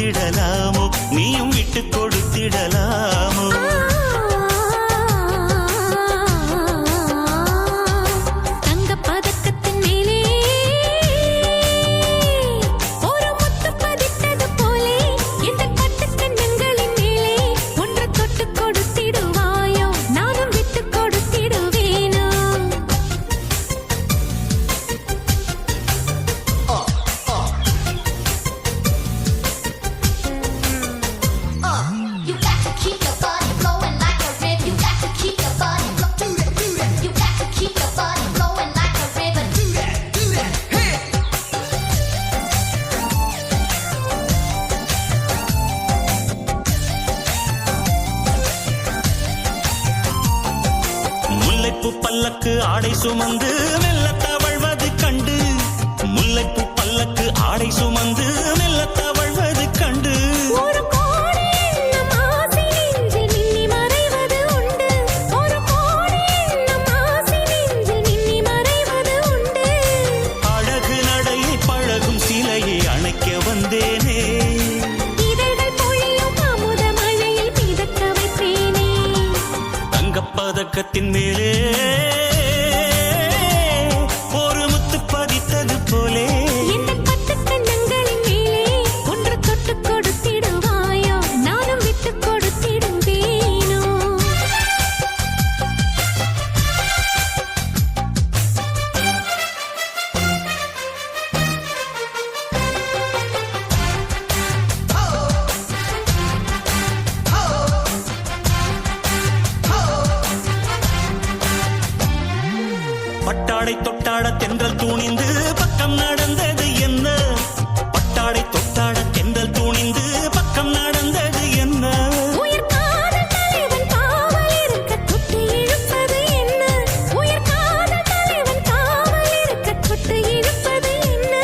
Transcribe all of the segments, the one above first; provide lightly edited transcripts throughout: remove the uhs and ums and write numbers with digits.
கொடுத்திடலாமோ நீயும் விட்டு கொடுத்திடலாமோ பல்லக்கு ஆடை சுமந்து மெல்ல தவழ்வது கண்டு முல்லைப்பூ பல்லக்கு ஆடை சுமந்து மெல்ல தவழ்வது கண்டு ஒரு கோடி நம் ஆசை நெஞ்சில் மின்னி மறைவது உண்டு ஒரு கோடி நம் ஆசை நெஞ்சில் மின்னி மறைவது உண்டு அழகு நடையை பழகும் சிலையை அணைக்க வந்தேனே இதழ்கள் பொழியும் அமுத மழையில் மிதக்க வைப்பேனே தங்கப்பதக்கத்தின் மேலே ஒரு முத்து பதித்தது போலே இந்த பட்டு கண்ணங்களின் மேலே ஒன்று தொட்டு கொடுத்திடுவாயோ நானும் விட்டு கொடுத்திடுவேனோ பட்டாடை தொட்டாட தென்றல் தூணிந்து பக்கம் நடந்தது என்ன பட்டாடை தொட்டாட தென்றல் தூணிந்து பக்கம் நடந்தது என்ன உயிர் காதல் தலைவன் காவல் இருக்க தொட்டு இழுப்பது என்ன உயிர் காதல் தலைவன் காவல் இருக்க தொட்டு இழுப்பது என்ன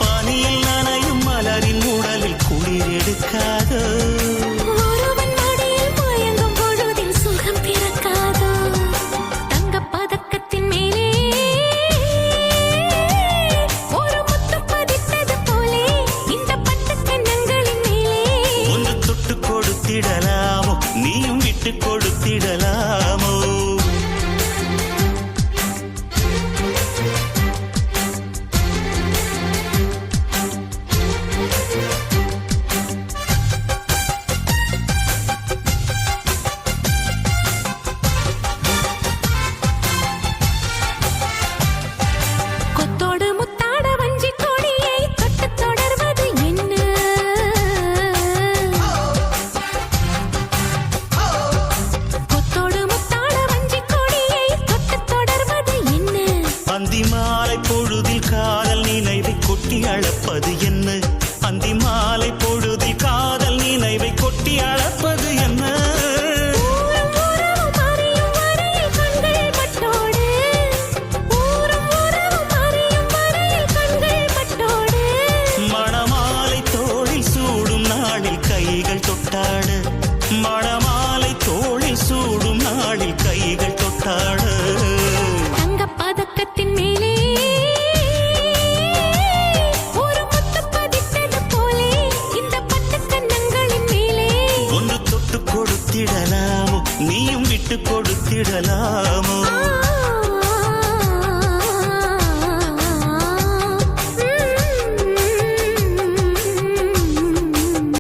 பனியில் நனையும் மலரின் உடலில் குளிர் எடுக்காதோ ஒருவன் மடியில் மயங்கும் பொழுதில் சுகம் பிறக்காதோ தங்கப் பதக்கத்தின் மேலே ஒரு முத்து பதித்தது போலே இந்த பட்டு கண்ணங்களின் மேலே ஒன்று தொட்டு கொடுத்திடலாமோ நீயும் விட்டு கொடுத்திடலாமோ கொத்தோடு முத்தாட வஞ்சி கொடியை தொட்டு தொடர்வது என்ன கொத்தோடு முத்தாட வஞ்சி கொடியை தொட்டு தொடர்வது என்ன அந்தி மாலை பொழுதில் காதல் நினைவை கொட்டி அளப்பது என்ன அந்தி மாலை பொழுதில் காதல் நினைவை கொட்டி அளப்பது என்ன ஊரும் உறவும் அறியும் வரையில் கண்கள் பட்டோடு ஊரும் உறவும் அறியும் வரையில் கண்கள் பட்டோடு மணமாலை தோளில் சூடும் நாளில் கைகள் தொட்டாட மணமாலை தோளில் சூடும் நாளில் கைகள் தொட்டாட தங்கப் பதக்கத்தின் மேலே ஒரு முத்து பதித்தது போலே இந்த பட்டு கண்ணங்களின் மேலே ஒன்று தொட்டு கொடுத்திடலாமோ நீயும் விட்டு கொடுத்திடலாமோ